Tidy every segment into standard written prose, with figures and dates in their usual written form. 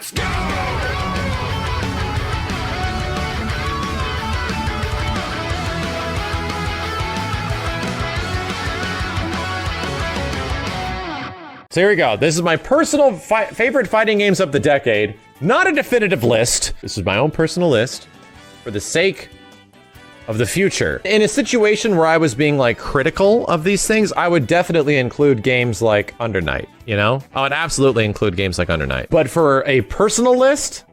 Let's go! So here we go. This is my personal favorite fighting games of the decade. Not a definitive list. This is my own personal list for the sake of the future. In a situation where I was being like critical of these things, I would definitely include games like Under Night, you know? I would absolutely include games like Under Night. But for a personal list,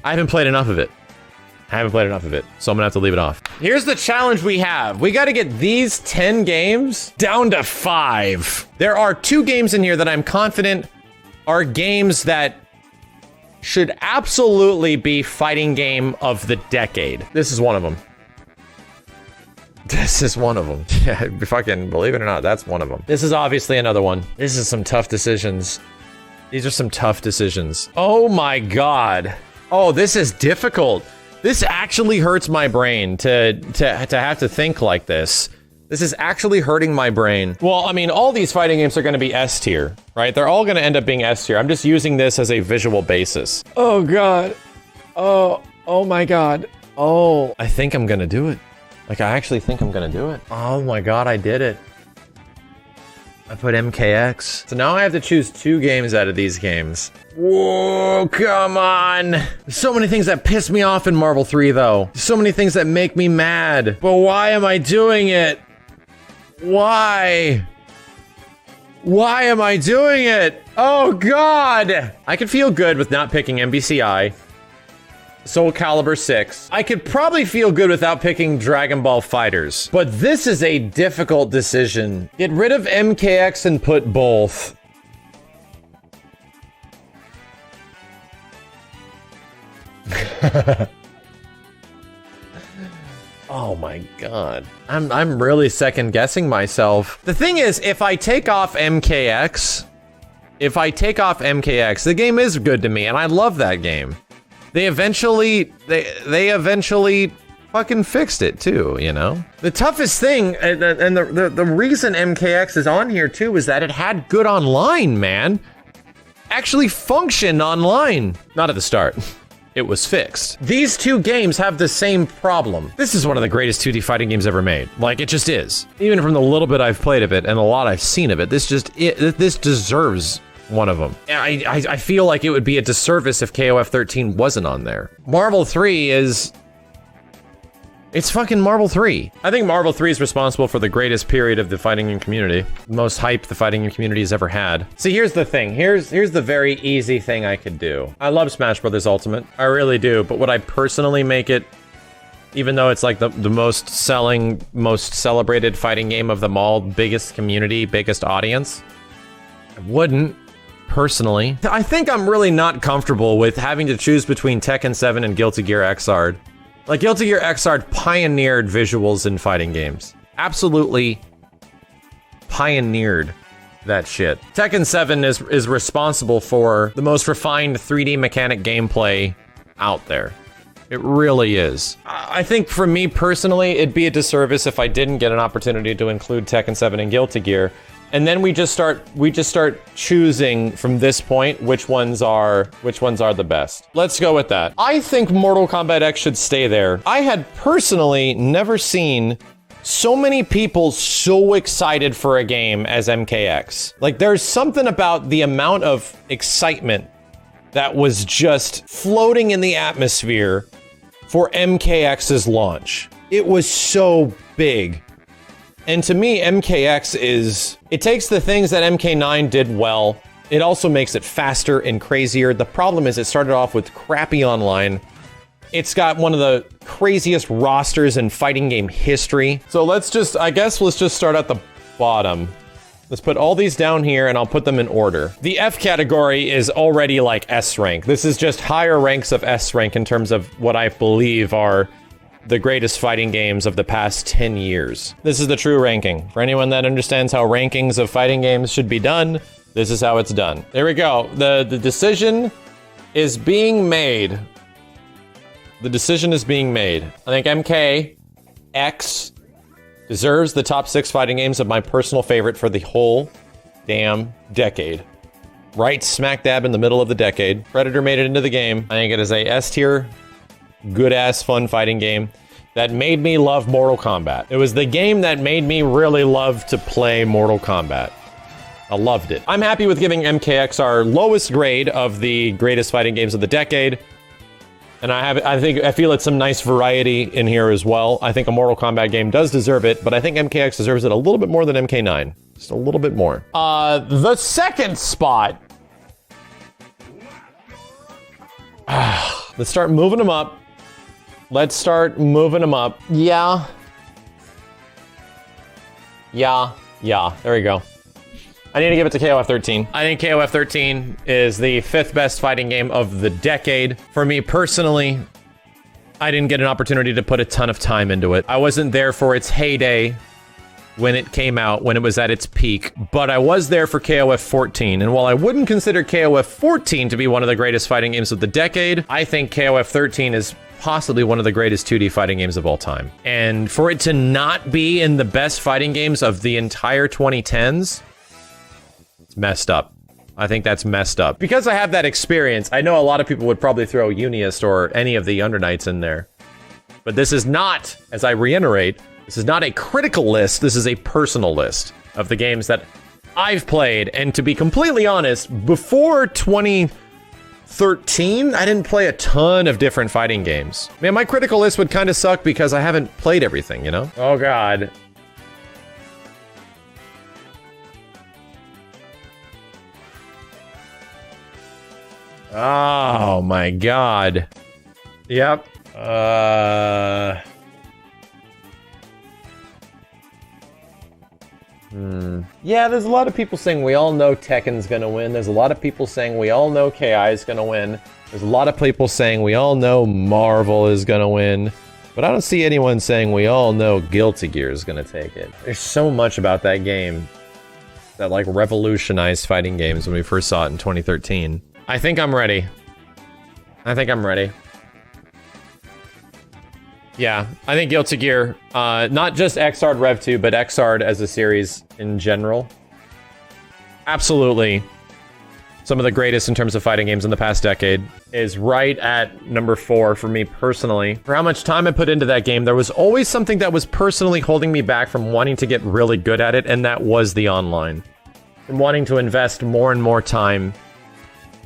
I haven't played enough of it. So I'm gonna have to leave it off. Here's the challenge we have. We gotta get these 10 games down to 5. There are 2 games in here that I'm confident are games that should absolutely be fighting game of the decade. This is one of them. Yeah, fucking believe it or not, that's one of them. This is obviously another one. This is some tough decisions. These are some tough decisions. Oh my God. Oh, this is difficult. This actually hurts my brain to have to think like this. This is actually hurting my brain. Well, I mean, all these fighting games are gonna be S tier, right? They're all gonna end up being S tier. I'm just using this as a visual basis. Oh God. Oh my God. Oh, I think I'm gonna do it. Like, I actually think I'm gonna do it. Oh my God, I did it. I put MKX. So now I have to choose 2 games out of these games. Whoa, come on. There's so many things that piss me off in Marvel 3, though. So many things that make me mad. But why am I doing it? Why? Why am I doing it? Oh, God. I could feel good with not picking MBCI. Soul Calibur 6. I could probably feel good without picking Dragon Ball Fighters, but this is a difficult decision. Get rid of MKX and put both. Oh my God. I'm really second guessing myself. The thing is, if I take off MKX, the game is good to me and I love that game. They eventually fucking fixed it too, you know? The toughest thing, and the reason MKX is on here too, is that it had good online, man. Actually functioned online. Not at the start. It was fixed. These 2 games have the same problem. This is one of the greatest 2D fighting games ever made. Like, it just is. Even from the little bit I've played of it and a lot I've seen of it, this deserves one of them. I feel like it would be a disservice if KOF 13 wasn't on there. Marvel 3 is... It's fucking Marvel 3. I think Marvel 3 is responsible for the greatest period of the fighting game community. Most hype the fighting game community has ever had. See, here's the thing. Here's the very easy thing I could do. I love Smash Bros. Ultimate. I really do. But would I personally make it, even though it's like the most selling, most celebrated fighting game of them all, biggest community, biggest audience? I wouldn't. Personally. I think I'm really not comfortable with having to choose between Tekken 7 and Guilty Gear Xrd. Like, Guilty Gear Xrd pioneered visuals in fighting games. Absolutely pioneered that shit. Tekken 7 is responsible for the most refined 3D mechanic gameplay out there. It really is. I think for me personally, it'd be a disservice if I didn't get an opportunity to include Tekken 7 and Guilty Gear. And then we just start choosing from this point which ones are the best. Let's go with that. I think Mortal Kombat X should stay there. I had personally never seen so many people so excited for a game as MKX. Like, there's something about the amount of excitement that was just floating in the atmosphere for MKX's launch. It was so big. And to me, MKX is... It takes the things that MK9 did well. It also makes it faster and crazier. The problem is it started off with crappy online. It's got one of the craziest rosters in fighting game history. So let's just start at the bottom. Let's put all these down here and I'll put them in order. The F category is already like S rank. This is just higher ranks of S rank in terms of what I believe are the greatest fighting games of the past 10 years. This is the true ranking. For anyone that understands how rankings of fighting games should be done, this is how it's done. There we go. The decision is being made. The decision is being made. I think MKX deserves the top 6 fighting games of my personal favorite for the whole damn decade. right smack dab in the middle of the decade. Predator made it into the game. I think it is a S tier, good-ass fun fighting game that made me love Mortal Kombat. It was the game that made me really love to play Mortal Kombat. I loved it. I'm happy with giving MKX our lowest grade of the greatest fighting games of the decade. And I feel it's some nice variety in here as well. I think a Mortal Kombat game does deserve it, but I think MKX deserves it a little bit more than MK9. Just a little bit more. The second spot. Let's start moving them up. Let's start moving them up. Yeah. There we go. I need to give it to KOF 13. I think KOF 13 is the 5th best fighting game of the decade. For me personally, I didn't get an opportunity to put a ton of time into it. I wasn't there for its heyday when it came out, when it was at its peak, but I was there for KOF 14. And while I wouldn't consider KOF 14 to be one of the greatest fighting games of the decade, I think KOF 13 is possibly one of the greatest 2D fighting games of all time. And for it to not be in the best fighting games of the entire 2010s, it's messed up. I think that's messed up. Because I have that experience, I know a lot of people would probably throw Uniest or any of the Underknights in there. But this is not, as I reiterate, this is not a critical list, this is a personal list of the games that I've played. And to be completely honest, before 2013, I didn't play a ton of different fighting games. Man, my critical list would kind of suck because I haven't played everything, you know? Oh God. Oh my God. Yep. Yeah, there's a lot of people saying we all know Tekken's gonna win. There's a lot of people saying we all know KI is gonna win. There's a lot of people saying we all know Marvel is gonna win. But I don't see anyone saying we all know Guilty Gear is gonna take it. There's so much about that game that like revolutionized fighting games when we first saw it in 2013. I think I'm ready. Yeah, I think Guilty Gear, not just Xrd Rev 2, but Xrd as a series in general. Absolutely. Some of the greatest in terms of fighting games in the past decade. Is right at number 4 for me personally. For how much time I put into that game, there was always something that was personally holding me back from wanting to get really good at it, and that was the online. From wanting to invest more and more time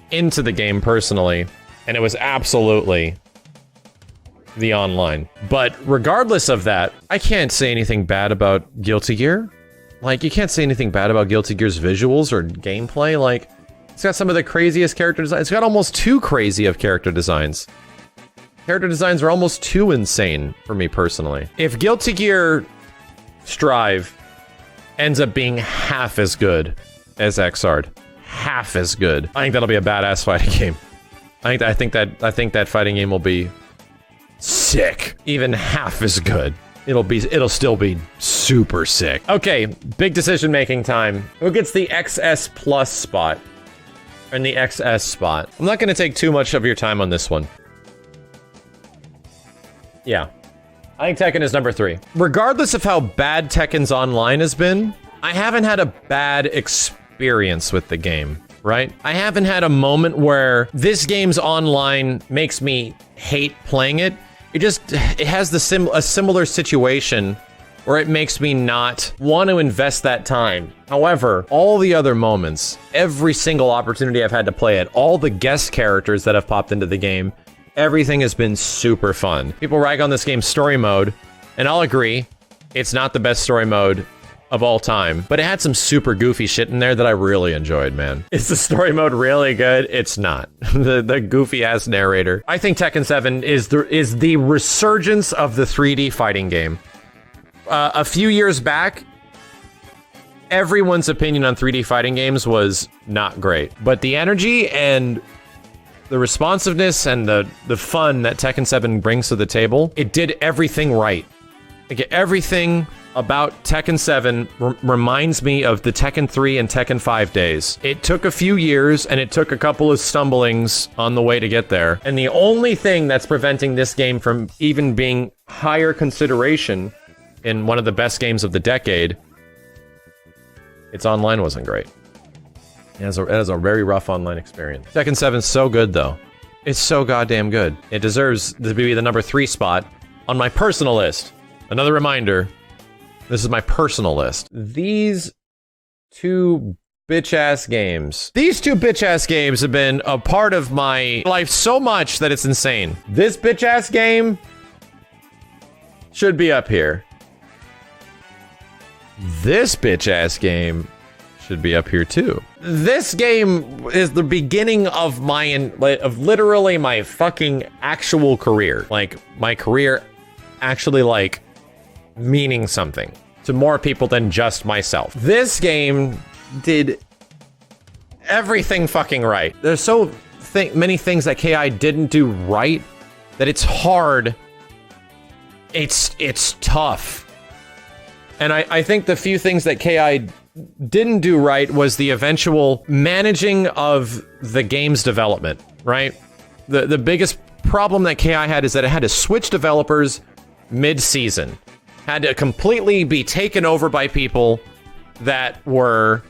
into the game personally, and it was absolutely the online. But regardless of that, I can't say anything bad about Guilty Gear. Like, you can't say anything bad about Guilty Gear's visuals or gameplay. Like, it's got some of the craziest character designs. It's got almost too crazy of character designs. Character designs are almost too insane for me personally. If Guilty Gear Strive ends up being half as good as Xrd, half as good, I think that'll be a badass fighting game. I think that fighting game will be sick. Even half as good, it'll still be super sick. Okay, big decision making time. Who gets the XS Plus spot? And the XS spot. I'm not gonna take too much of your time on this one. Yeah. I think Tekken is number 3. Regardless of how bad Tekken's online has been, I haven't had a bad experience with the game, right? I haven't had a moment where this game's online makes me hate playing it. It has a similar situation where it makes me not want to invest that time. However, all the other moments, every single opportunity I've had to play it, all the guest characters that have popped into the game, everything has been super fun. People rag on this game's story mode, and I'll agree, it's not the best story mode of all time, but it had some super goofy shit in there that I really enjoyed, man. Is the story mode really good? It's not. the goofy ass narrator. I think Tekken 7 is the resurgence of the 3D fighting game. A few years back, everyone's opinion on 3D fighting games was not great, but the energy and the responsiveness and the fun that Tekken 7 brings to the table, it did everything right. Like, everything about Tekken 7 reminds me of the Tekken 3 and Tekken 5 days. It took a few years, and it took a couple of stumblings on the way to get there. And the only thing that's preventing this game from even being higher consideration in one of the best games of the decade, its online wasn't great. It has a very rough online experience. Tekken 7's so good, though. It's so goddamn good. It deserves to be the number 3 spot on my personal list. Another reminder, this is my personal list. These two bitch-ass games. These two bitch-ass games have been a part of my life so much that it's insane. This bitch-ass game should be up here. This bitch-ass game should be up here too. This game is the beginning of literally my fucking actual career. Like, my career actually, like, meaning something to more people than just myself. This game did everything fucking right. There's so many things that KI didn't do right that it's hard. It's tough. And I think the few things that KI didn't do right was the eventual managing of the game's development, right? The biggest problem that KI had is that it had to switch developers mid-season. Had to completely be taken over by people that were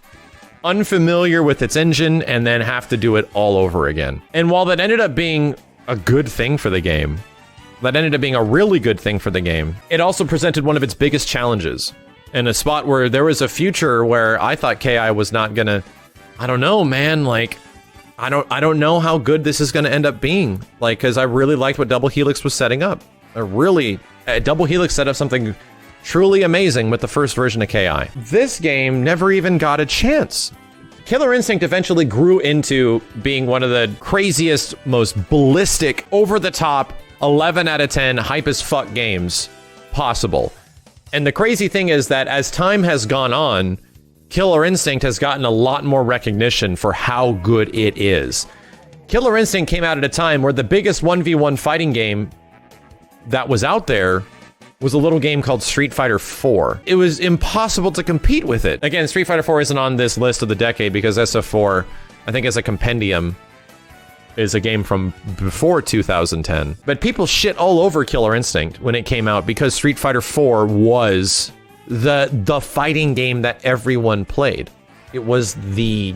unfamiliar with its engine and then have to do it all over again. And while that ended up being a good thing for the game, that ended up being a really good thing for the game, it also presented one of its biggest challenges. In a spot where there was a future where I thought KI was not gonna, I don't know, man, like, I don't know how good this is gonna end up being. Like, cause I really liked what Double Helix was setting up. Double Helix set up something truly amazing with the first version of KI. This game never even got a chance. Killer Instinct eventually grew into being one of the craziest, most ballistic, over-the-top, 11 out of 10, hype as fuck games possible. And the crazy thing is that as time has gone on, Killer Instinct has gotten a lot more recognition for how good it is. Killer Instinct came out at a time where the biggest 1v1 fighting game that was out there was a little game called Street Fighter 4. It was impossible to compete with it. Again, Street Fighter 4 isn't on this list of the decade because SF4, I think as a compendium, is a game from before 2010. But people shit all over Killer Instinct when it came out because Street Fighter 4 was the fighting game that everyone played. It was the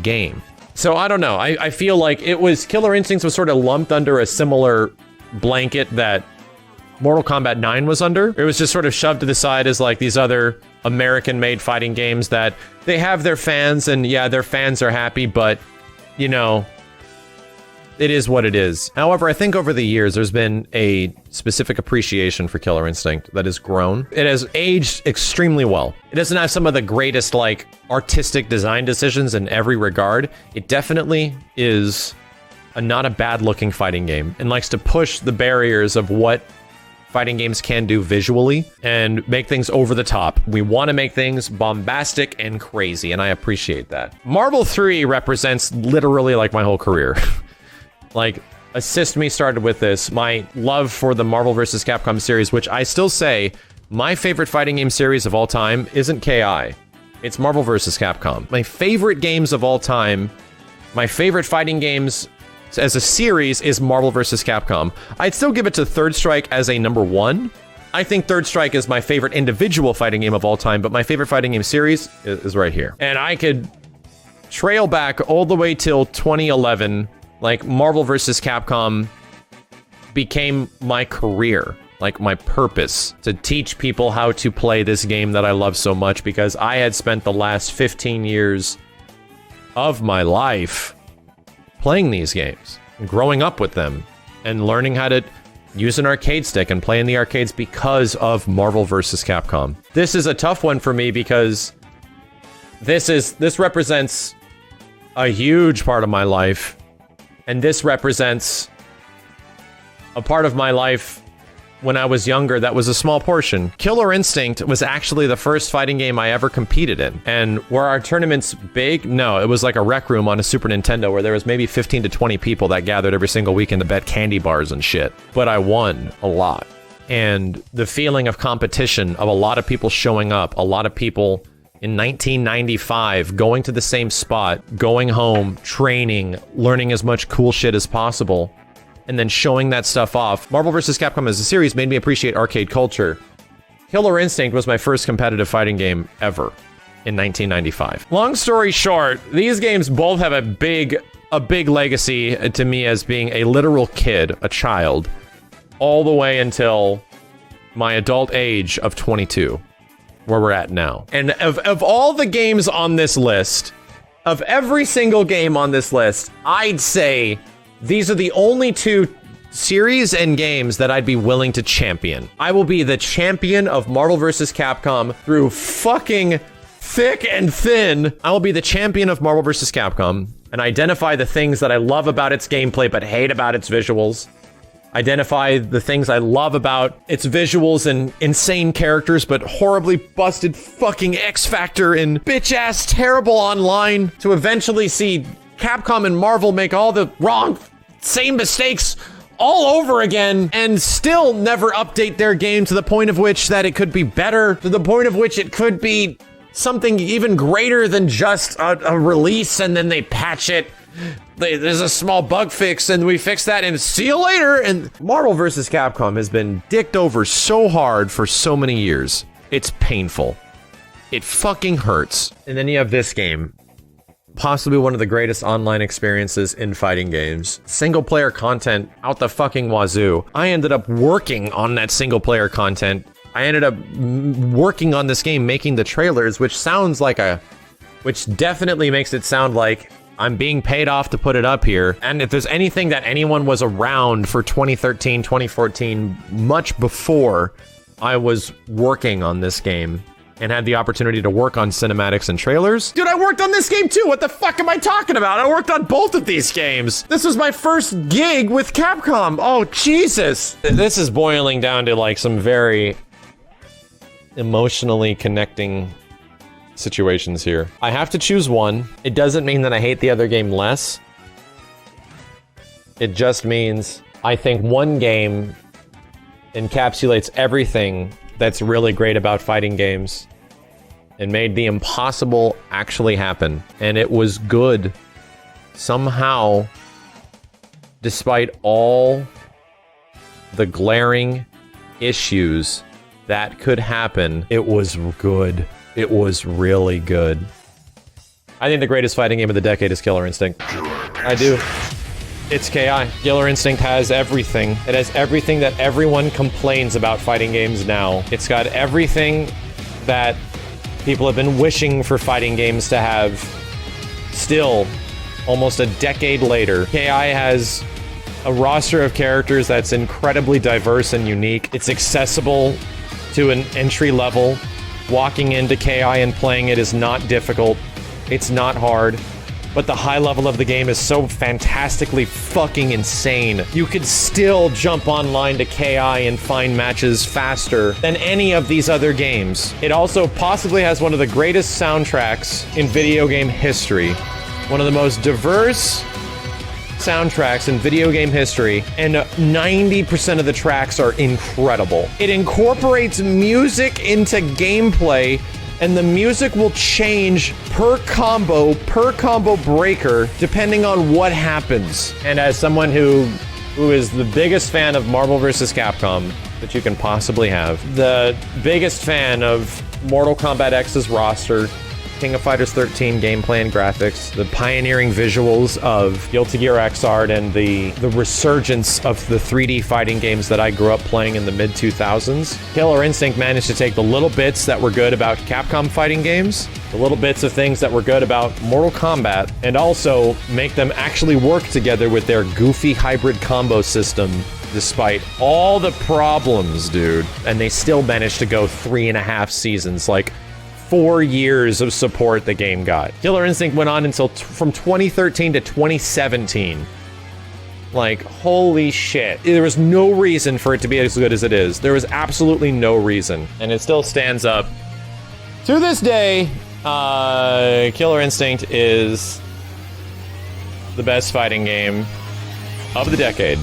game. So I don't know. I feel like Killer Instinct was sort of lumped under a similar blanket that Mortal Kombat 9 was under. It was just sort of shoved to the side as like these other American-made fighting games that they have their fans, and yeah, their fans are happy, but, you know, it is what it is. However, I think over the years, there's been a specific appreciation for Killer Instinct that has grown. It has aged extremely well. It doesn't have some of the greatest, like, artistic design decisions in every regard. It definitely is not a bad-looking fighting game and likes to push the barriers of what fighting games can do visually and make things over the top. We want to make things bombastic and crazy, and I appreciate that. Marvel 3 represents literally like my whole career. Like, Assist Me started with this. My love for the Marvel vs. Capcom series, which I still say my favorite fighting game series of all time isn't KI. It's Marvel vs. Capcom. My favorite games of all time, my favorite fighting games as a series is Marvel vs. Capcom. I'd still give it to Third Strike as a number 1. I think Third Strike is my favorite individual fighting game of all time, but my favorite fighting game series is right here. And I could trail back all the way till 2011. Like, Marvel vs. Capcom became my career, like my purpose, to teach people how to play this game that I love so much, because I had spent the last 15 years of my life playing these games, growing up with them, and learning how to use an arcade stick and play in the arcades because of Marvel vs. Capcom. This is a tough one for me because this represents a huge part of my life, and this represents a part of my life when I was younger that was a small portion. Killer Instinct was actually the first fighting game I ever competed in. And were our tournaments big? No, it was like a rec room on a Super Nintendo where there was maybe 15 to 20 people that gathered every single weekend to bet candy bars and shit. But I won a lot. And the feeling of competition, of a lot of people showing up, a lot of people in 1995 going to the same spot, going home, training, learning as much cool shit as possible, and then showing that stuff off. Marvel vs. Capcom as a series made me appreciate arcade culture. Killer Instinct was my first competitive fighting game ever. in 1995. Long story short, these games both have a big legacy to me as being a literal kid, a child, all the way until my adult age of 22, where we're at now. And of all the games on this list, of every single game on this list, I'd say these are the only two series and games that I'd be willing to champion. I will be the champion of Marvel vs. Capcom through fucking thick and thin. I will be the champion of Marvel vs. Capcom and identify the things that I love about its gameplay but hate about its visuals. Identify the things I love about its visuals and insane characters, but horribly busted fucking X Factor and bitch-ass terrible online, to eventually see Capcom and Marvel make all the wrong, same mistakes all over again and still never update their game to the point of which that it could be better, to the point of which it could be something even greater than just a release and then they patch it. There's a small bug fix and we fix that and see you later. And Marvel vs. Capcom has been dicked over so hard for so many years. It's painful. It fucking hurts. And then you have this game. Possibly one of the greatest online experiences in fighting games. Single player content out the fucking wazoo. I ended up working on that single player content. I ended up working on this game, making the trailers, which definitely makes it sound like I'm being paid off to put it up here. And if there's anything that anyone was around for 2013, 2014, much before I was working on this game and had the opportunity to work on cinematics and trailers. Dude, I worked on this game too! What the fuck am I talking about? I worked on both of these games! This was my first gig with Capcom! Oh, Jesus! This is boiling down to like some very emotionally connecting situations here. I have to choose one. It doesn't mean that I hate the other game less. It just means I think one game encapsulates everything that's really great about fighting games and made the impossible actually happen. And it was good somehow, despite all the glaring issues that could happen. It was good. It was really good. I think the greatest fighting game of the decade is Killer Instinct. I do. It's KI. Killer Instinct has everything. It has everything that everyone complains about fighting games now. It's got everything that people have been wishing for fighting games to have. Still, almost a decade later, KI has a roster of characters that's incredibly diverse and unique. It's accessible to an entry level. Walking into KI and playing it is not difficult. It's not hard. But the high level of the game is so fantastically fucking insane. You could still jump online to KI and find matches faster than any of these other games. It also possibly has one of the greatest soundtracks in video game history. One of the most diverse soundtracks in video game history, and 90% of the tracks are incredible. It incorporates music into gameplay, and the music will change per combo breaker, depending on what happens. And as someone who is the biggest fan of Marvel vs. Capcom that you can possibly have, the biggest fan of Mortal Kombat X's roster, King of Fighters 13 gameplay and graphics, the pioneering visuals of Guilty Gear Xrd, and the resurgence of the 3D fighting games that I grew up playing in the mid-2000s. Killer Instinct managed to take the little bits that were good about Capcom fighting games, the little bits of things that were good about Mortal Kombat, and also make them actually work together with their goofy hybrid combo system, despite all the problems, dude. And they still managed to go 3.5 seasons, like 4 years of support the game got. Killer Instinct went on until from 2013 to 2017. Like, holy shit. There was no reason for it to be as good as it is. There was absolutely no reason. And it still stands up. To this day, Killer Instinct is the best fighting game of the decade.